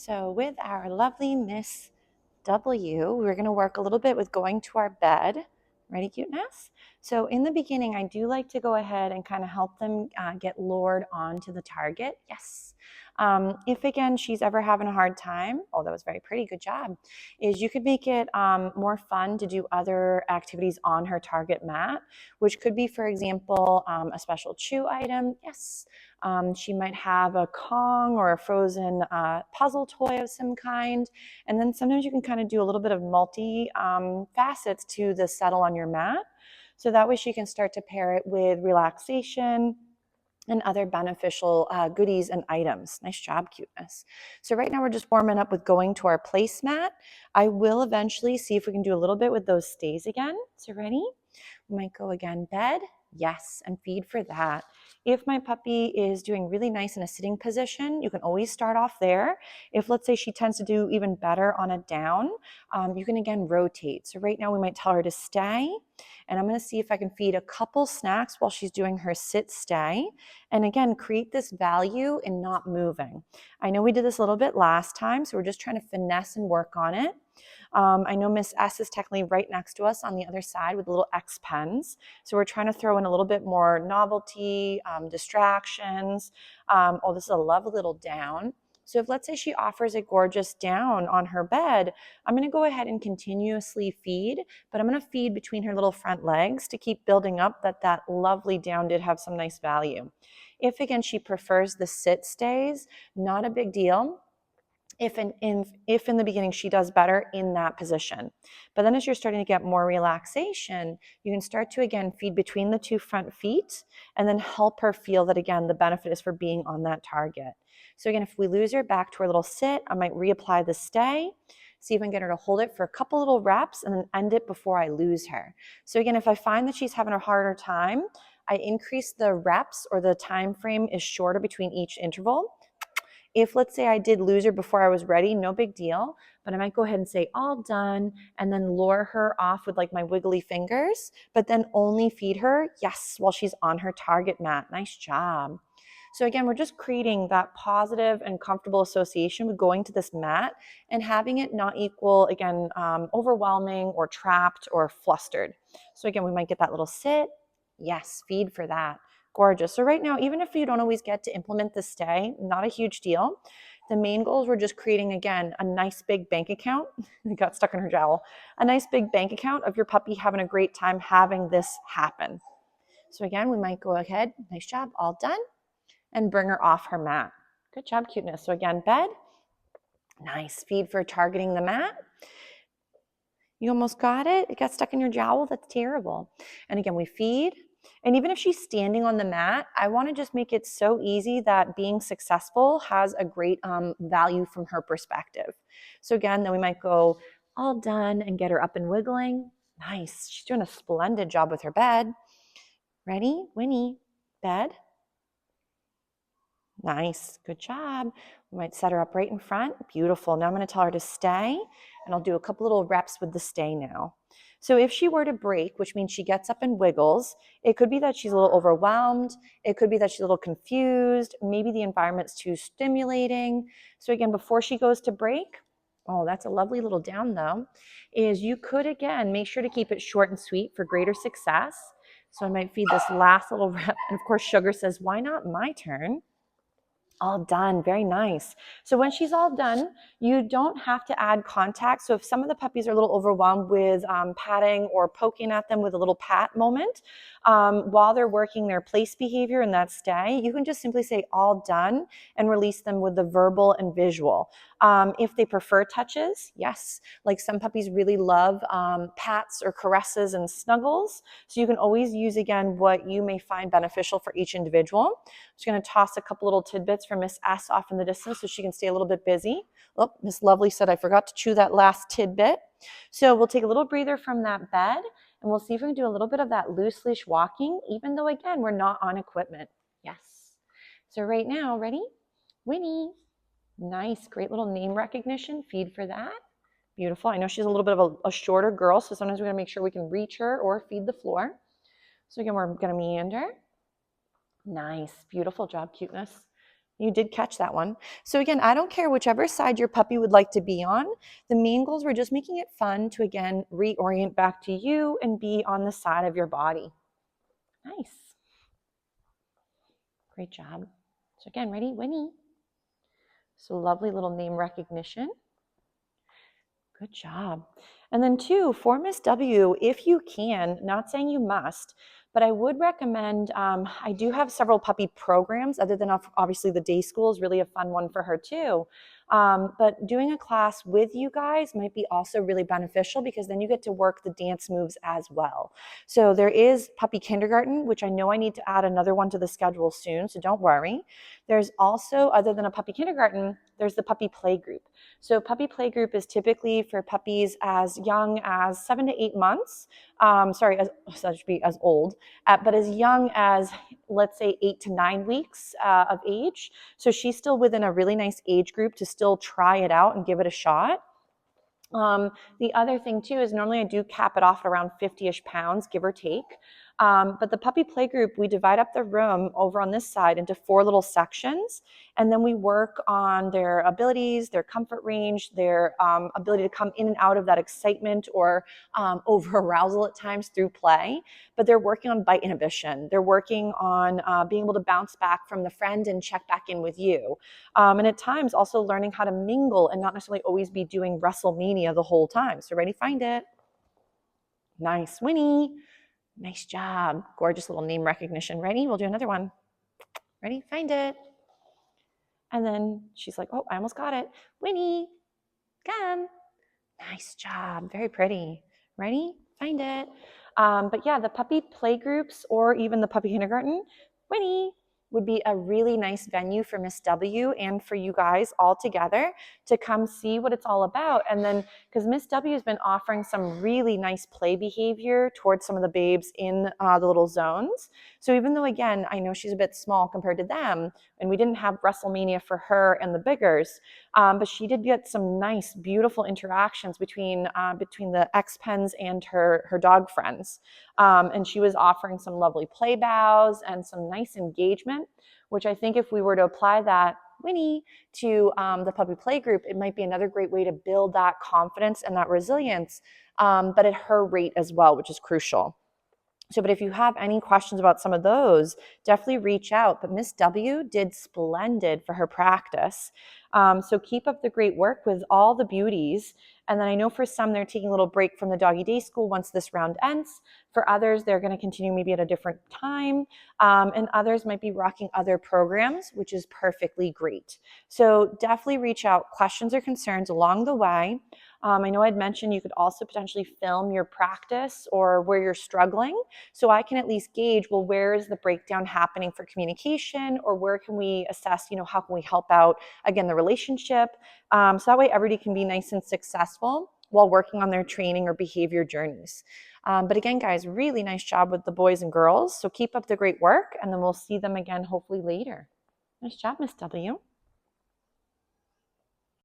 So with our lovely Miss W, we're going to work a little bit with going to our bed. Ready, cuteness? So in the beginning, I do like to go ahead and kind of help them get lured onto the target. Yes. If again, she's ever having a hard time, oh, that was very pretty, good job, is you could make it more fun to do other activities on her target mat, which could be, for example, a special chew item. Yes. She might have a Kong or a frozen puzzle toy of some kind. And then sometimes you can kind of do a little bit of multi facets to the settle on your mat. So that way she can start to pair it with relaxation and other beneficial goodies and items. Nice job, cuteness. So right now we're just warming up with going to our placemat. I will eventually see if we can do a little bit with those stays again. So ready? We might go again, bed. Yes, and feed for that. If my puppy is doing really nice in a sitting position, you can always start off there. If let's say she tends to do even better on a down, you can again rotate. So right now we might tell her to stay, and I'm going to see if I can feed a couple snacks while she's doing her sit stay. And again, create this value in not moving. I know we did this a little bit last time, so we're just trying to finesse and work on it. I know Miss S is technically right next to us on the other side with little X pens. So we're trying to throw in a little bit more novelty, distractions. Oh, this is a lovely little down. So if let's say she offers a gorgeous down on her bed, I'm going to go ahead and continuously feed, but I'm going to feed between her little front legs to keep building up that lovely down did have some nice value. If again she prefers the sit stays, not a big deal. If in the beginning she does better in that position. But then as you're starting to get more relaxation, you can start to again feed between the two front feet and then help her feel that again the benefit is for being on that target. So again, if we lose her back to her little sit, I might reapply the stay, see if I can get her to hold it for a couple little reps and then end it before I lose her. So again, if I find that she's having a harder time, I increase the reps or the time frame is shorter between each interval. If let's say I did lose her before I was ready, no big deal, but I might go ahead and say all done and then lure her off with like my wiggly fingers, but then only feed her, yes, while she's on her target mat. Nice job. So again, we're just creating that positive and comfortable association with going to this mat and having it not equal, again, overwhelming or trapped or flustered. So again, we might get that little sit. Yes, feed for that. Gorgeous. So right now, even if you don't always get to implement the stay, not a huge deal. The main goal is we're just creating, again, a nice big bank account. It got stuck in her jowl. A nice big bank account of your puppy having a great time having this happen. So again, we might go ahead. Nice job. All done. And bring her off her mat. Good job, cuteness. So again, bed. Nice. Feed for targeting the mat. You almost got it. It got stuck in your jowl. That's terrible. And again, we feed. And even if she's standing on the mat, I want to just make it so easy that being successful has a great value from her perspective. So again, then we might go all done and get her up and wiggling. Nice. She's doing a splendid job with her bed. Ready? Winnie, bed. Nice. Good job. We might set her up right in front. Beautiful. Now I'm going to tell her to stay, and I'll do a couple little reps with the stay now. So if she were to break, which means she gets up and wiggles, it could be that she's a little overwhelmed. It could be that she's a little confused. Maybe the environment's too stimulating. So again, before she goes to break, oh, that's a lovely little down though, is you could, again, make sure to keep it short and sweet for greater success. So I might feed this last little rep. And of course, Sugar says, why not my turn? All done. Very nice. So when she's all done, you don't have to add contact. So if some of the puppies are a little overwhelmed with patting or poking at them with a little pat moment, while they're working their place behavior in that stay, you can just simply say all done and release them with the verbal and visual. If they prefer touches, yes. Like some puppies really love pats or caresses and snuggles. So you can always use, again, what you may find beneficial for each individual. Just going to toss a couple little tidbits for Miss S off in the distance so she can stay a little bit busy. Oh, Miss Lovely said I forgot to chew that last tidbit. So we'll take a little breather from that bed and we'll see if we can do a little bit of that loose leash walking, even though, again, we're not on equipment. Yes. So right now, ready? Winnie. Nice. Great little name recognition. Feed for that. Beautiful. I know she's a little bit of a shorter girl, so sometimes we're going to make sure we can reach her or feed the floor. So again, we're going to meander. Nice. Beautiful job, cuteness. You did catch that one. So again, I don't care whichever side your puppy would like to be on. The main goals were just making it fun to, again, reorient back to you and be on the side of your body. Nice. Great job. So again, ready? Winnie. So lovely little name recognition. Good job. And then 2, for Miss W, if you can, not saying you must, but I would recommend, I do have several puppy programs other than obviously the day school is really a fun one for her too. But doing a class with you guys might be also really beneficial because then you get to work the dance moves as well. So there is puppy kindergarten, which I know I need to add another one to the schedule soon, so don't worry. There's also, other than a puppy kindergarten, there's the puppy play group. So puppy play group is typically for puppies as young as 7 to 8 months. That should be as old, but as young as, let's say, 8 to 9 weeks of age. So she's still within a really nice age group to still try it out and give it a shot. The other thing too is normally I do cap it off at around 50-ish pounds, give or take. But the puppy play group, we divide up the room over on this side into 4 little sections, and then we work on their abilities, their comfort range, their ability to come in and out of that excitement or over arousal at times through play. But they're working on bite inhibition. They're working on being able to bounce back from the friend and check back in with you. And at times also learning how to mingle and not necessarily always be doing WrestleMania the whole time. So ready, find it. Nice, Winnie. Nice job. Gorgeous little name recognition. Ready? We'll do another one. Ready? Find it. And then she's like, oh, I almost got it. Winnie, come. Nice job. Very pretty. Ready? Find it. But yeah, the puppy play groups or even the puppy kindergarten, Winnie, would be a really nice venue for Miss W and for you guys all together to come see what it's all about. And then, because Miss W has been offering some really nice play behavior towards some of the babes in the little zones. So even though, again, I know she's a bit small compared to them, and we didn't have WrestleMania for her and the biggers, but she did get some nice, beautiful interactions between the X-Pens and her dog friends. And she was offering some lovely play bows and some nice engagement, which I think if we were to apply that, Winnie, to the puppy play group, it might be another great way to build that confidence and that resilience, but at her rate as well, which is crucial. So, but if you have any questions about some of those, definitely reach out. But Miss W did splendid for her practice. So keep up the great work with all the beauties. And then I know for some, they're taking a little break from the doggy day school once this round ends. For others, they're going to continue maybe at a different time. And others might be rocking other programs, which is perfectly great. So definitely reach out, questions or concerns along the way. I know I'd mentioned you could also potentially film your practice or where you're struggling. So I can at least gauge, well, where is the breakdown happening for communication, or where can we assess, how can we help out, again, the relationship. So that way everybody can be nice and successful while working on their training or behavior journeys. But again, guys, really nice job with the boys and girls. So keep up the great work, and then we'll see them again hopefully later. Nice job, Miss W.